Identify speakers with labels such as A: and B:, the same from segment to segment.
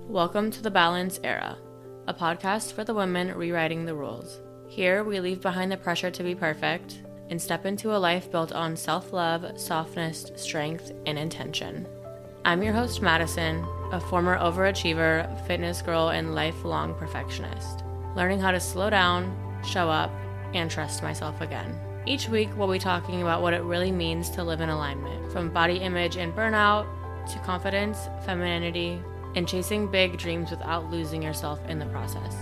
A: Welcome to the Balance Era, a podcast for the women rewriting the rules. Here, we leave behind the pressure to be perfect and step into a life built on self-love, softness, strength, and intention. I'm your host, Madison, a former overachiever, fitness girl, and lifelong perfectionist, learning how to slow down, show up, and trust myself again. Each week, we'll be talking about what it really means to live in alignment, from body image and burnout to confidence, femininity, and chasing big dreams without losing yourself in the process.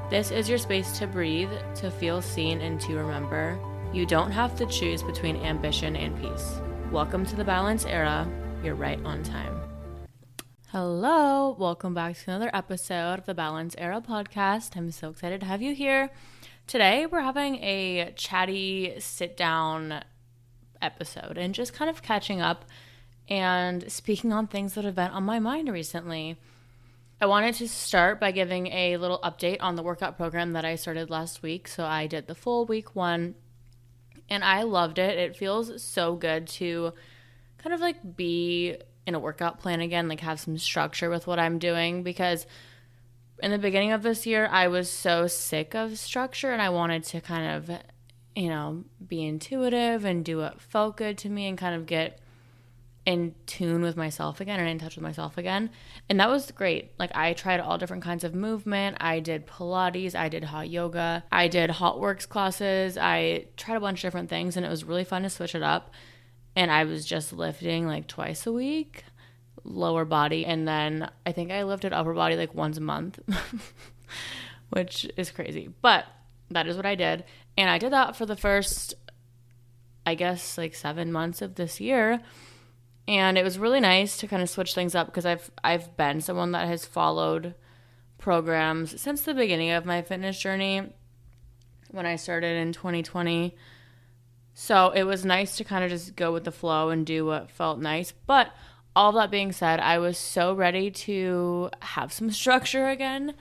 A: This is your space to breathe, to feel seen, and to remember, you don't have to choose between ambition and peace. Welcome to the Balance Era. You're right on time. Hello, welcome back to another episode of the Balance Era podcast. I'm so excited to have you here. Today, we're having a chatty sit-down episode and just kind of catching up and speaking on things that have been on my mind recently. I wanted to start by giving a little update on the workout program that I started last week. So I did the full week 1 and I loved it. It feels so good to kind of like be in a workout plan again, like have some structure with what I'm doing, because in the beginning of this year, I was so sick of structure and I wanted to kind of, be intuitive and do what felt good to me and kind of get in tune with myself again and in touch with myself again. And that was great. Like, I tried all different kinds of movement. I did Pilates, I did hot yoga, I did hot works classes. I tried a bunch of different things and it was really fun to switch it up. And I was just lifting like twice a week, lower body. And then I think I lifted upper body like once a month, which is crazy. But that is what I did. And I did that for the first, I guess, like 7 months of this year. And it was really nice to kind of switch things up because I've been someone that has followed programs since the beginning of my fitness journey when I started in 2020. So it was nice to kind of just go with the flow and do what felt nice. But all that being said, I was so ready to have some structure again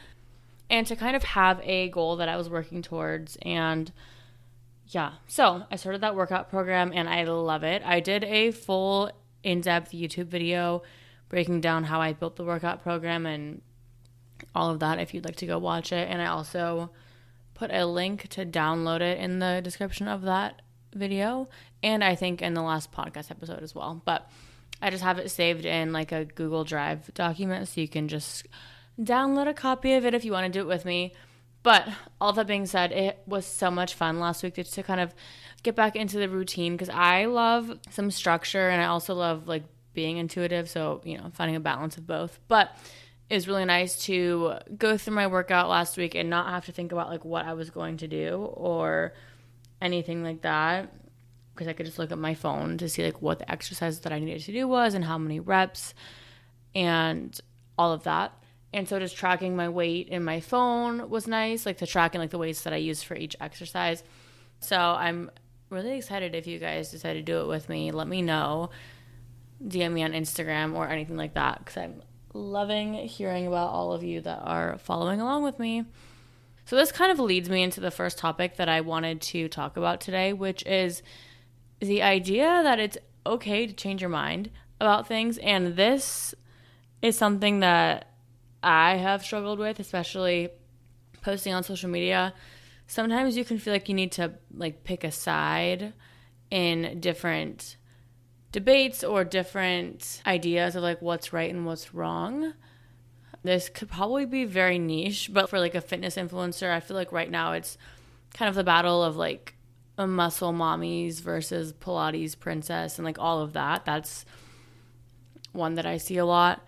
A: and to kind of have a goal that I was working towards. And yeah, so I started that workout program and I love it. I did a full in-depth YouTube video breaking down how I built the workout program and all of that if you'd like to go watch it. And I also put a link to download it in the description of that video, and I think in the last podcast episode as well. But I just have it saved in like a Google Drive document, so you can just download a copy of it if you want to do it with me. But all that being said, it was so much fun last week to kind of get back into the routine, because I love some structure and I also love like being intuitive. So, finding a balance of both. But it was really nice to go through my workout last week and not have to think about like what I was going to do or anything like that, because I could just look at my phone to see like what the exercise that I needed to do was and how many reps and all of that. And so just tracking my weight in my phone was nice, like to tracking like the weights that I used for each exercise. So I'm really excited if you guys decide to do it with me. Let me know. DM me on Instagram or anything like that, because I'm loving hearing about all of you that are following along with me. So this kind of leads me into the first topic that I wanted to talk about today, which is the idea that it's okay to change your mind about things. And this is something that I have struggled with, especially posting on social media. Sometimes you can feel like you need to like pick a side in different debates or different ideas of like what's right and what's wrong. This could probably be very niche, but for like a fitness influencer, I feel like right now it's kind of the battle of like a muscle mommies versus Pilates princess and like all of that. That's one that I see a lot.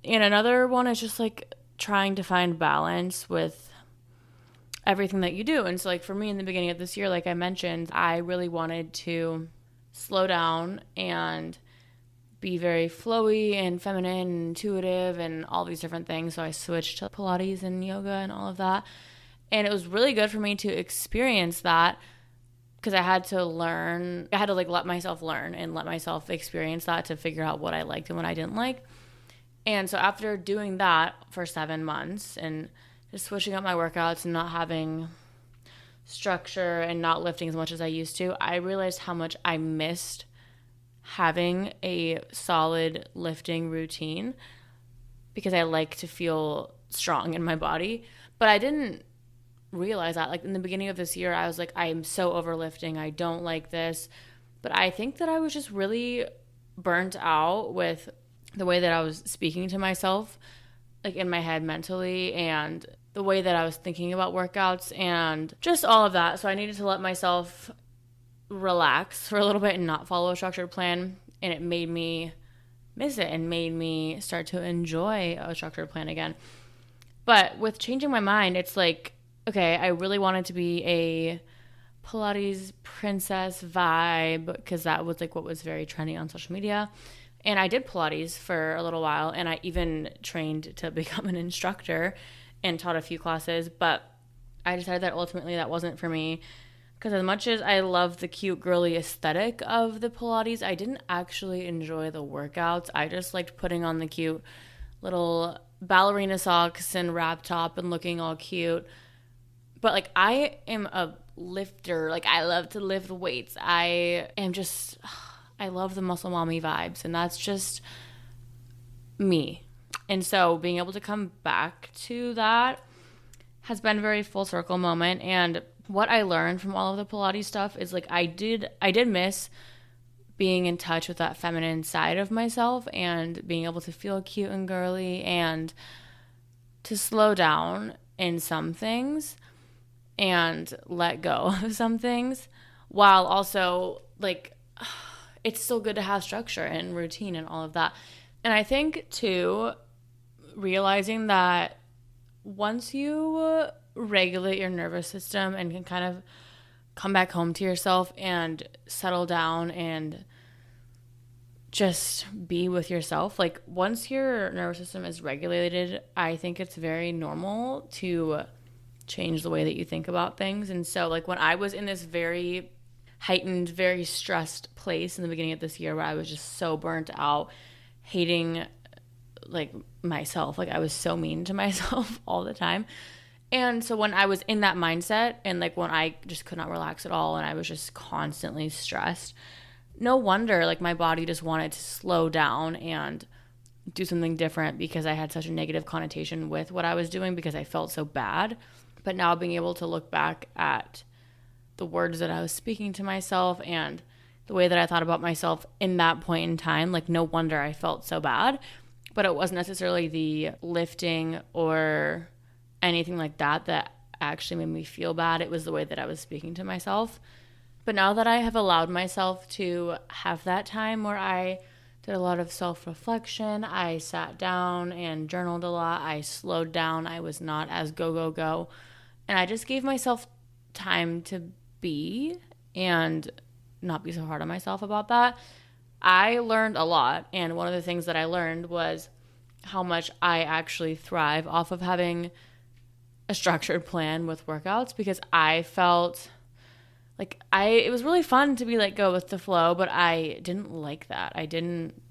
A: And another one is just like trying to find balance with everything that you do. And so like for me in the beginning of this year, like I mentioned, I really wanted to slow down and be very flowy and feminine and intuitive and all these different things. So I switched to Pilates and yoga and all of that. And it was really good for me to experience that, because I had to like let myself learn and let myself experience that to figure out what I liked and what I didn't like. And so after doing that for 7 months and just switching up my workouts and not having structure and not lifting as much as I used to, I realized how much I missed having a solid lifting routine. because I like to feel strong in my body. But I didn't realize that. Like in the beginning of this year, I was like, I'm so overlifting. I don't like this. But I think that I was just really burnt out with the way that I was speaking to myself, like in my head mentally, and the way that I was thinking about workouts and just all of that. So I needed to let myself relax for a little bit and not follow a structured plan. And it made me miss it and made me start to enjoy a structured plan again. But with changing my mind, it's like, okay, I really wanted to be a Pilates princess vibe because that was like what was very trendy on social media. And I did Pilates for a little while, and I even trained to become an instructor and taught a few classes, but I decided that ultimately that wasn't for me because as much as I love the cute girly aesthetic of the Pilates, I didn't actually enjoy the workouts. I just liked putting on the cute little ballerina socks and wrap top and looking all cute. But like I am a lifter. Like I love to lift weights. I love the muscle mommy vibes, and that's just me. And so being able to come back to that has been a very full circle moment. And what I learned from all of the Pilates stuff is like I did miss being in touch with that feminine side of myself and being able to feel cute and girly and to slow down in some things and let go of some things, while also like it's still good to have structure and routine and all of that. And I think too, realizing that once you regulate your nervous system and can kind of come back home to yourself and settle down and just be with yourself, like once your nervous system is regulated, I think it's very normal to change the way that you think about things. And so like when I was in this very heightened, very stressed place in the beginning of this year where I was just so burnt out, hating like myself, like I was so mean to myself all the time. And so when I was in that mindset and like when I just could not relax at all and I was just constantly stressed, no wonder like my body just wanted to slow down and do something different because I had such a negative connotation with what I was doing because I felt so bad. But now being able to look back at the words that I was speaking to myself and the way that I thought about myself in that point in time, like no wonder I felt so bad. But it wasn't necessarily the lifting or anything like that that actually made me feel bad. It was the way that I was speaking to myself. But now that I have allowed myself to have that time where I did a lot of self-reflection, I sat down and journaled a lot, I slowed down, I was not as go, and I just gave myself time to be and not be so hard on myself about that. I learned a lot, and one of the things that I learned was how much I actually thrive off of having a structured plan with workouts because I felt like it was really fun to be like go with the flow, but I didn't like that. I didn't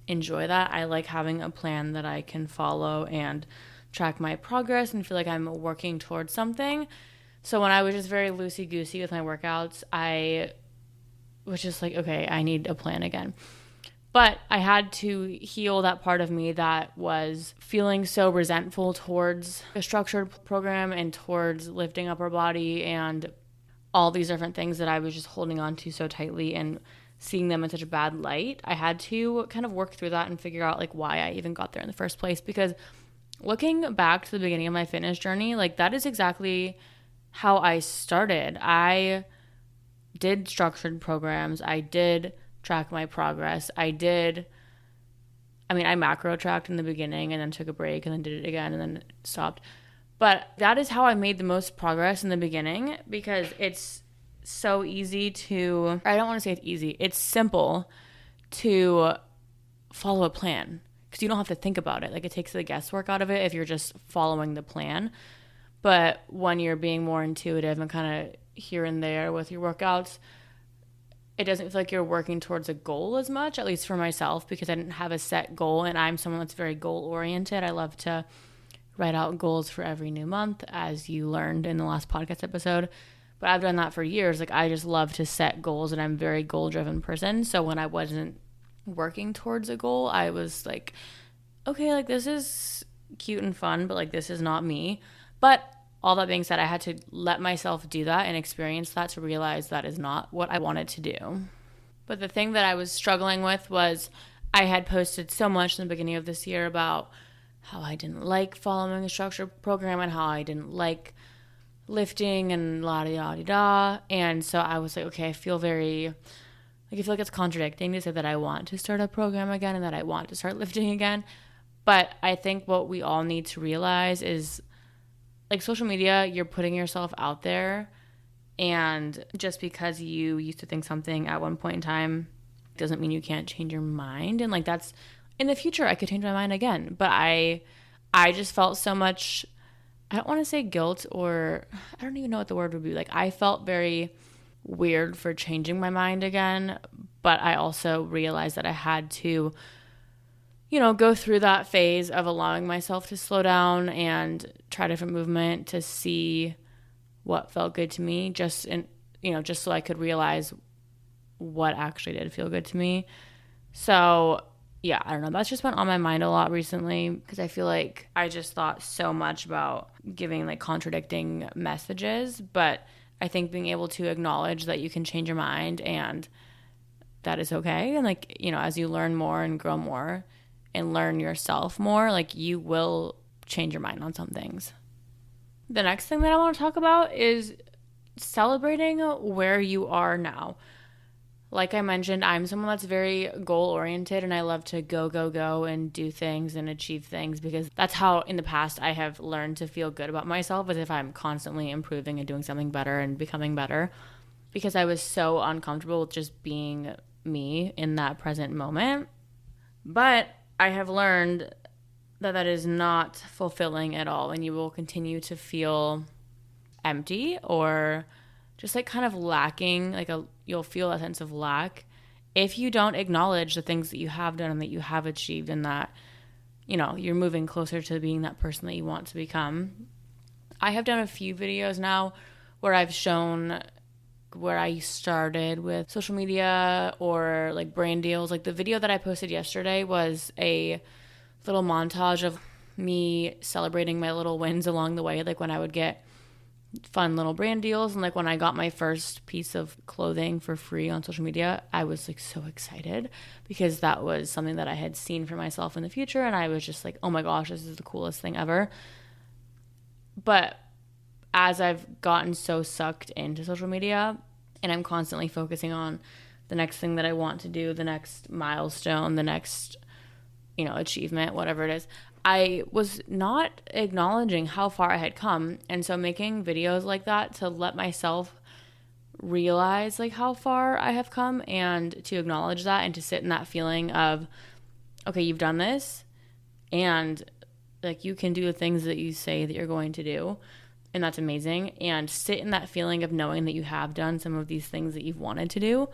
A: enjoy that. I like having a plan that I can follow and track my progress and feel like I'm working towards something. So when I was just very loosey-goosey with my workouts, I was just like, okay, I need a plan again. But I had to heal that part of me that was feeling so resentful towards a structured program and towards lifting upper body and all these different things that I was just holding on to so tightly and seeing them in such a bad light. I had to kind of work through that and figure out like why I even got there in the first place, because looking back to the beginning of my fitness journey, like that is exactly how I started. I did structured programs. I did track my progress. I macro tracked in the beginning and then took a break and then did it again and then stopped. But that is how I made the most progress in the beginning, because it's so easy to, I don't want to say it's easy, it's simple to follow a plan because you don't have to think about it. Like it takes the guesswork out of it if you're just following the plan. But when you're being more intuitive and kind of here and there with your workouts, it doesn't feel like you're working towards a goal as much, at least for myself, because I didn't have a set goal and I'm someone that's very goal oriented. I love to write out goals for every new month, as you learned in the last podcast episode. But I've done that for years. Like I just love to set goals and I'm a very goal driven person. So when I wasn't working towards a goal, I was like okay, like this is cute and fun, but like this is not me. But all that being said, I had to let myself do that and experience that to realize that is not what I wanted to do. But the thing that I was struggling with was I had posted so much in the beginning of this year about how I didn't like following a structured program and how I didn't like lifting and la da da da. And so I was like, okay, I feel like it's contradicting to say that I want to start a program again and that I want to start lifting again. But I think what we all need to realize is like social media, you're putting yourself out there. And just because you used to think something at one point in time doesn't mean you can't change your mind. And like that's in the future, I could change my mind again. But I just felt so much, I don't want to say guilt, or I don't even know what the word would be. Like I felt very weird for changing my mind again. But I also realized that I had to, go through that phase of allowing myself to slow down and try different movement to see what felt good to me, just so I could realize what actually did feel good to me. So yeah, I don't know. That's just been on my mind a lot recently because I feel like I just thought so much about giving like contradicting messages, but I think being able to acknowledge that you can change your mind and that is okay. And like, as you learn more and grow more and learn yourself more, like you will change your mind on some things. The next thing that I want to talk about is celebrating where you are now. Like I mentioned, I'm someone that's very goal oriented and I love to go, go, go and do things and achieve things because that's how in the past I have learned to feel good about myself, as if I'm constantly improving and doing something better and becoming better, because I was so uncomfortable with just being me in that present moment. But I have learned that is not fulfilling at all, and you will continue to feel empty or just like kind of lacking, you'll feel a sense of lack if you don't acknowledge the things that you have done and that you have achieved, and that you're moving closer to being that person that you want to become. I have done a few videos now where I've shown where I started with social media or like brand deals. Like the video that I posted yesterday was a little montage of me celebrating my little wins along the way, like when I would get fun little brand deals and like when I got my first piece of clothing for free on social media. I was like so excited because that was something that I had seen for myself in the future, and I was just like, oh my gosh, this is the coolest thing ever. But as I've gotten so sucked into social media and I'm constantly focusing on the next thing that I want to do, the next milestone, the next achievement, whatever it is, I was not acknowledging how far I had come. And so making videos like that to let myself realize like how far I have come and to acknowledge that and to sit in that feeling of, okay, you've done this and like you can do the things that you say that you're going to do. And that's amazing. And sit in that feeling of knowing that you have done some of these things that you've wanted to do.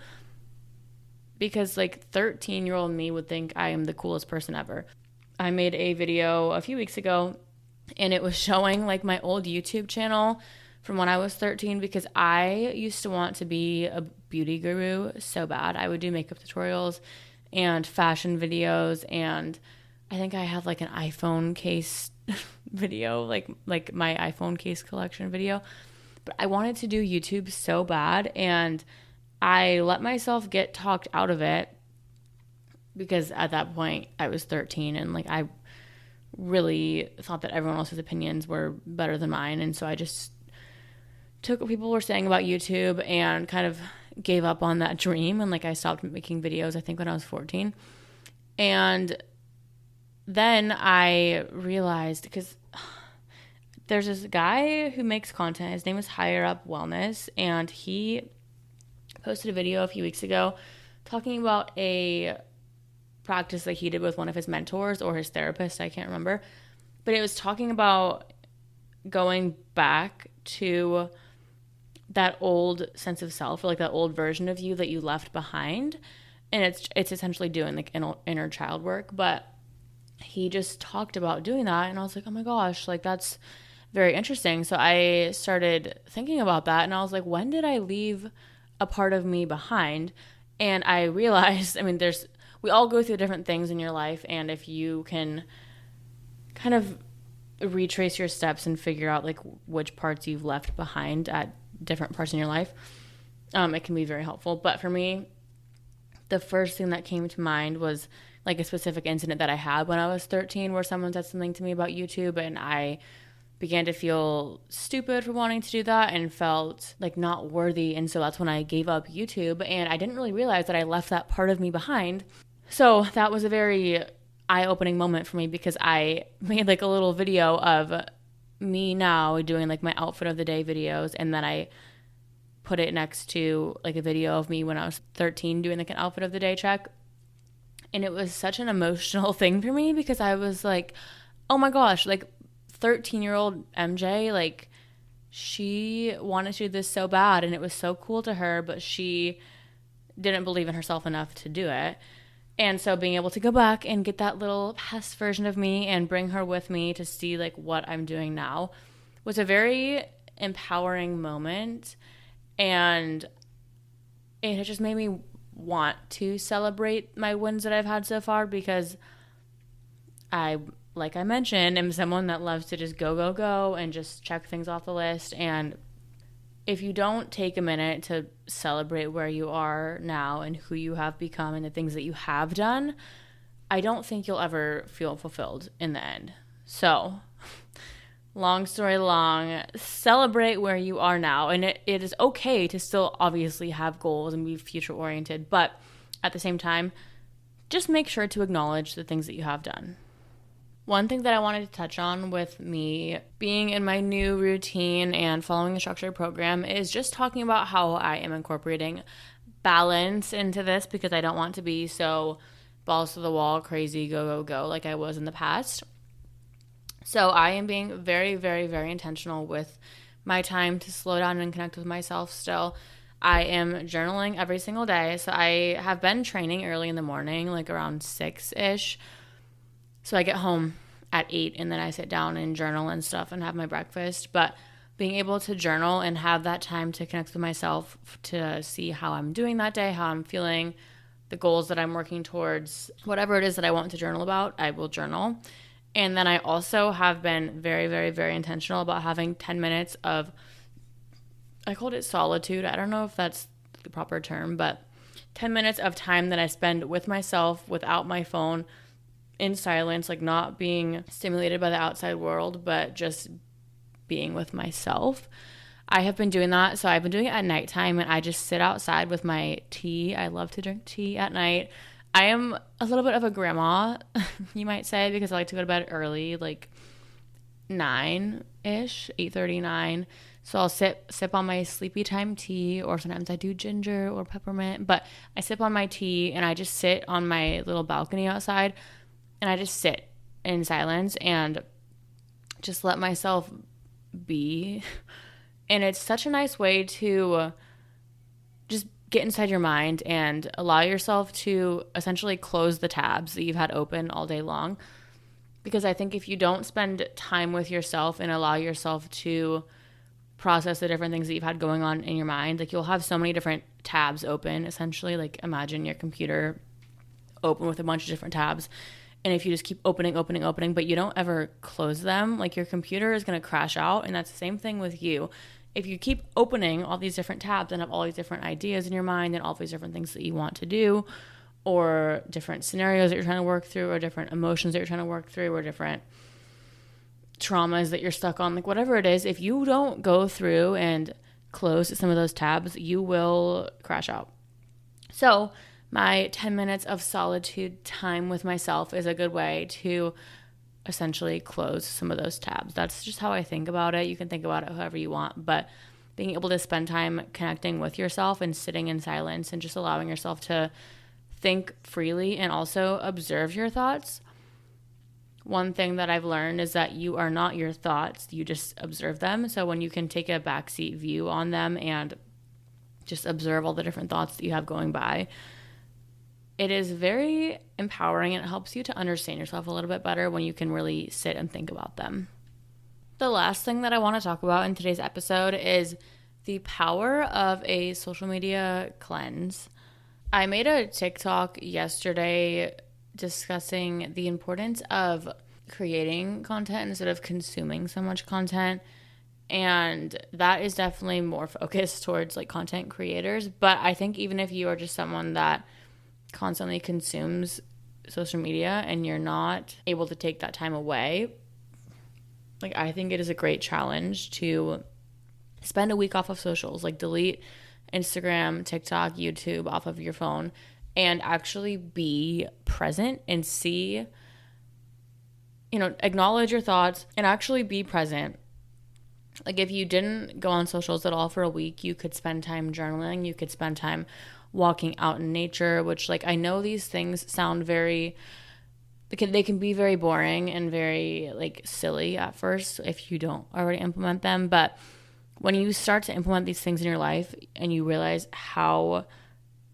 A: Because like 13-year-old me would think I am the coolest person ever. I made a video a few weeks ago and it was showing like my old YouTube channel from when I was 13, because I used to want to be a beauty guru so bad. I would do makeup tutorials and fashion videos, and I think I have like an iPhone case video, like my iPhone case collection video. But I wanted to do YouTube so bad, and I let myself get talked out of it because at that point I was 13 and like I really thought that everyone else's opinions were better than mine. And so I just took what people were saying about YouTube and kind of gave up on that dream. And like I stopped making videos, I think when I was 14. And then I realized, because there's this guy who makes content, his name is Higher Up Wellness, and he posted a video a few weeks ago talking about a practice that he did with one of his mentors or his therapist, I can't remember, but it was talking about going back to that old sense of self, or like that old version of you that you left behind, and it's essentially doing like inner child work. But he just talked about doing that, and I was like, oh my gosh, like that's very interesting. So I started thinking about that, and I was like, when did I leave a part of me behind? And I realized, we all go through different things in your life, and if you can kind of retrace your steps and figure out like which parts you've left behind at different parts in your life, it can be very helpful. But for me, the first thing that came to mind was like a specific incident that I had when I was 13 where someone said something to me about YouTube, and I began to feel stupid for wanting to do that and felt like not worthy. And so that's when I gave up YouTube, and I didn't really realize that I left that part of me behind. So that was a very eye-opening moment for me, because I made like a little video of me now doing like my outfit of the day videos, and then I put it next to like a video of me when I was 13 doing like an outfit of the day check. And it was such an emotional thing for me, because I was like, oh my gosh, like 13-year-old MJ, like she wanted to do this so bad and it was so cool to her, but she didn't believe in herself enough to do it. And so being able to go back and get that little past version of me and bring her with me to see like what I'm doing now was a very empowering moment. And it has just made me want to celebrate my wins that I've had so far, because like I mentioned, am someone that loves to just go and just check things off the list. And if you don't take a minute to celebrate where you are now and who you have become and the things that you have done, I don't think you'll ever feel fulfilled in the end. So, long story long, celebrate where you are now. And it is okay to still obviously have goals and be future oriented, but at the same time, just make sure to acknowledge the things that you have done. One thing that I wanted to touch on with me being in my new routine and following a structured program is just talking about how I am incorporating balance into this, because I don't want to be so balls to the wall, crazy, go like I was in the past. So I am being very, very, very intentional with my time to slow down and connect with myself still. I am journaling every single day. So I have been training early in the morning, like around 6-ish. So I get home at 8 and then I sit down and journal and stuff and have my breakfast. But being able to journal and have that time to connect with myself, to see how I'm doing that day, how I'm feeling, the goals that I'm working towards, whatever it is that I want to journal about, I will journal. And then I also have been very, very, very intentional about having 10 minutes of, I called it solitude. I don't know if that's the proper term, but 10 minutes of time that I spend with myself without my phone, in silence, like not being stimulated by the outside world, but just being with myself. I have been doing that. So I've been doing it at nighttime, and I just sit outside with my tea. I love to drink tea at night. I am a little bit of a grandma, you might say, because I like to go to bed early, like 9-ish, 8:30, 9. So I'll sip on my sleepy time tea, or sometimes I do ginger or peppermint, but I sip on my tea and I just sit on my little balcony outside, and I just sit in silence and just let myself be. And it's such a nice way to just get inside your mind and allow yourself to essentially close the tabs that you've had open all day long. Because I think if you don't spend time with yourself and allow yourself to process the different things that you've had going on in your mind, like you'll have so many different tabs open, essentially. Like imagine your computer open with a bunch of different tabs. And if you just keep opening, but you don't ever close them, like your computer is going to crash out. And that's the same thing with you. If you keep opening all these different tabs and have all these different ideas in your mind and all these different things that you want to do, or different scenarios that you're trying to work through, or different emotions that you're trying to work through, or different traumas that you're stuck on, like whatever it is, if you don't go through and close some of those tabs, you will crash out. So my 10 minutes of solitude time with myself is a good way to essentially close some of those tabs. That's just how I think about it. You can think about it however you want, but being able to spend time connecting with yourself and sitting in silence and just allowing yourself to think freely and also observe your thoughts. One thing that I've learned is that you are not your thoughts, you just observe them. So when you can take a backseat view on them and just observe all the different thoughts that you have going by, it is very empowering, and it helps you to understand yourself a little bit better when you can really sit and think about them. The last thing that I want to talk about in today's episode is the power of a social media cleanse. I made a TikTok yesterday discussing the importance of creating content instead of consuming so much content. And that is definitely more focused towards like content creators. But I think even if you are just someone that constantly consumes social media and you're not able to take that time away, like I think it is a great challenge to spend a week off of socials, like delete Instagram, TikTok, YouTube off of your phone and actually be present and see, acknowledge your thoughts and actually be present. Like if you didn't go on socials at all for a week, you could spend time journaling, you could spend time walking out in nature, which like I know these things sound they can be very boring and very like silly at first if you don't already implement them, but when you start to implement these things in your life and you realize how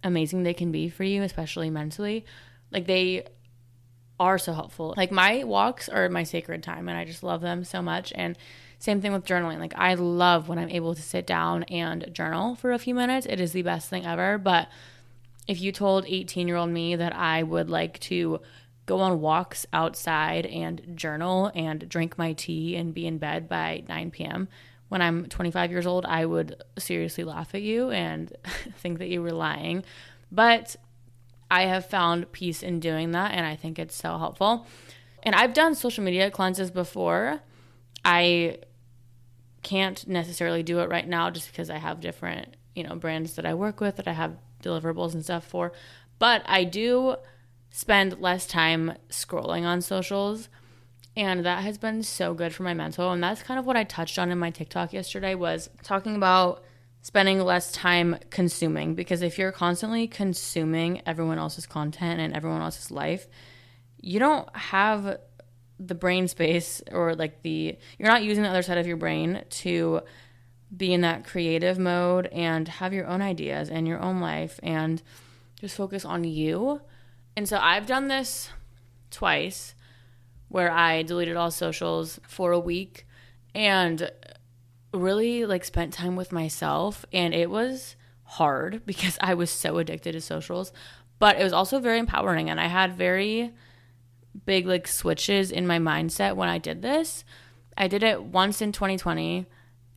A: amazing they can be for you, especially mentally, like they are so helpful. Like my walks are my sacred time and I just love them so much. And same thing with journaling. Like I love when I'm able to sit down and journal for a few minutes. It is the best thing ever. But if you told 18-year-old me that I would like to go on walks outside and journal and drink my tea and be in bed by 9 p.m., when I'm 25 years old, I would seriously laugh at you and think that you were lying. But I have found peace in doing that, and I think it's so helpful. And I've done social media cleanses before. I can't necessarily do it right now just because I have different, brands that I work with that I have deliverables and stuff for. But I do spend less time scrolling on socials. And that has been so good for my mental. And that's kind of what I touched on in my TikTok yesterday, was talking about spending less time consuming. Because if you're constantly consuming everyone else's content and everyone else's life, you don't have the brain space or you're not using the other side of your brain to be in that creative mode and have your own ideas and your own life and just focus on you. And so I've done this twice, where I deleted all socials for a week and really spent time with myself. And it was hard because I was so addicted to socials, but it was also very empowering. And I had very big switches in my mindset when I did this. I did it once in 2020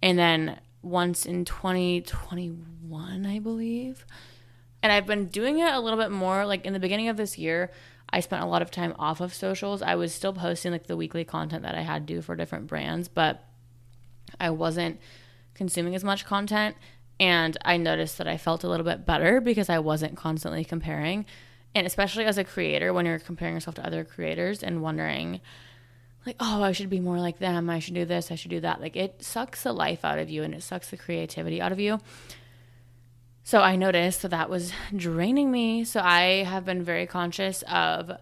A: and then once in 2021, I believe. And I've been doing it a little bit more. Like in the beginning of this year, I spent a lot of time off of socials. I was still posting the weekly content that I had to do for different brands, but I wasn't consuming as much content. And I noticed that I felt a little bit better because I wasn't constantly comparing. And especially as a creator, when you're comparing yourself to other creators and wondering oh, I should be more like them. I should do this. I should do that. It sucks the life out of you and it sucks the creativity out of you. So I noticed that was draining me. So I have been very conscious of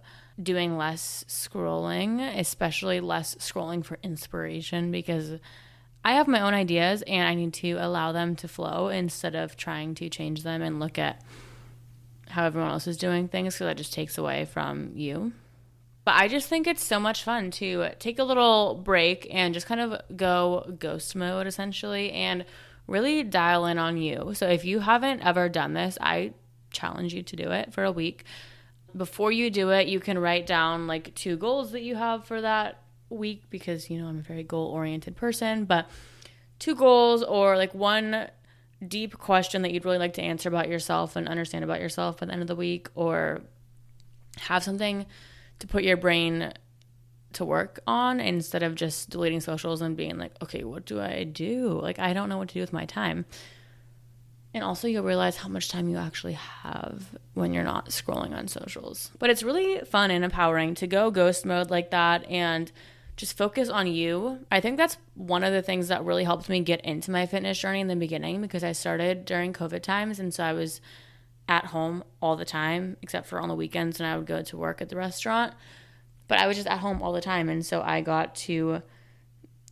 A: doing less scrolling, especially less scrolling for inspiration, because I have my own ideas and I need to allow them to flow instead of trying to change them and look at how everyone else is doing things, because that just takes away from you. But I just think it's so much fun to take a little break and just kind of go ghost mode essentially and really dial in on you. So if you haven't ever done this, I challenge you to do it for a week. Before you do it, you can write down 2 goals that you have for that week, because I'm a very goal-oriented person, but 2 goals or one deep question that you'd really like to answer about yourself and understand about yourself by the end of the week, or have something to put your brain to work on instead of just deleting socials and being okay, what do? I don't know what to do with my time. And also you'll realize how much time you actually have when you're not scrolling on socials. But it's really fun and empowering to go ghost mode like that and just focus on you. I think that's one of the things that really helped me get into my fitness journey in the beginning, because I started during COVID times, and so I was at home all the time except for on the weekends when I would go to work at the restaurant. But I was just at home all the time, and so I got to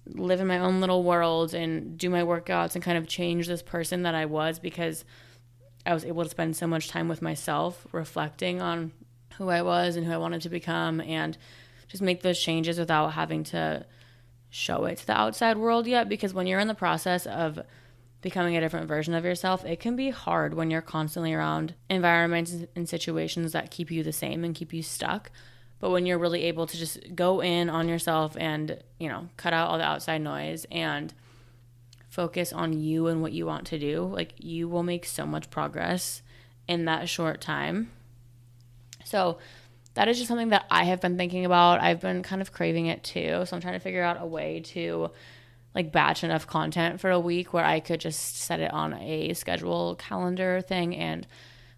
A: live in my own little world and do my workouts and kind of change this person that I was, because I was able to spend so much time with myself reflecting on who I was and who I wanted to become, and just make those changes without having to show it to the outside world yet. Because when you're in the process of becoming a different version of yourself, it can be hard when you're constantly around environments and situations that keep you the same and keep you stuck. But when you're really able to just go in on yourself and, cut out all the outside noise and focus on you and what you want to do, like, you will make so much progress in that short time. So that is just something that I have been thinking about. I've been kind of craving it too. So I'm trying to figure out a way to batch enough content for a week where I could just set it on a schedule calendar thing and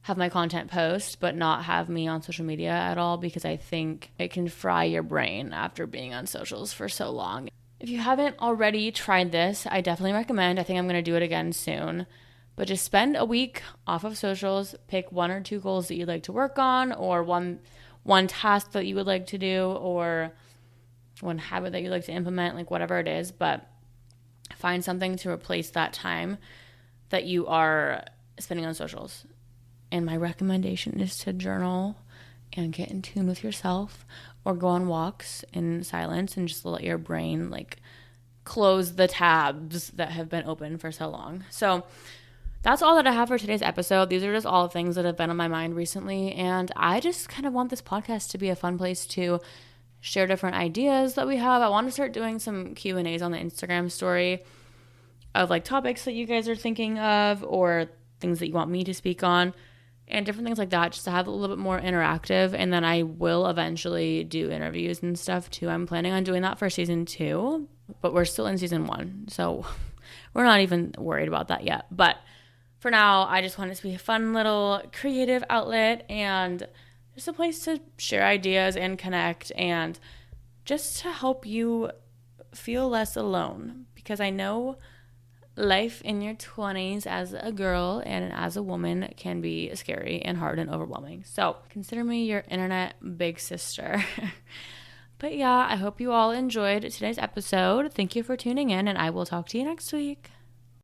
A: have my content post, but not have me on social media at all, because I think it can fry your brain after being on socials for so long. If you haven't already tried this, I definitely recommend. I think I'm going to do it again soon. But just spend a week off of socials, pick 1 or 2 goals that you'd like to work on, or one task that you would like to do, or one habit that you'd like to implement, whatever it is. But find something to replace that time that you are spending on socials. And my recommendation is to journal and get in tune with yourself, or go on walks in silence and just let your brain close the tabs that have been open for so long. So that's all that I have for today's episode. These are just all things that have been on my mind recently, and I just kind of want this podcast to be a fun place to share different ideas that we have. I want to start doing some Q&As on the Instagram story of topics that you guys are thinking of, or things that you want me to speak on, and different things like that, just to have a little bit more interactive. And then I will eventually do interviews and stuff too. I'm planning on doing that for season 2, but we're still in season 1, so we're not even worried about that yet. But for now, I just want it to be a fun little creative outlet and just a place to share ideas and connect, and just to help you feel less alone, because I know life in your 20s as a girl and as a woman can be scary and hard and overwhelming. So consider me your internet big sister. But yeah, I hope you all enjoyed today's episode. Thank you for tuning in, and I will talk to you next week.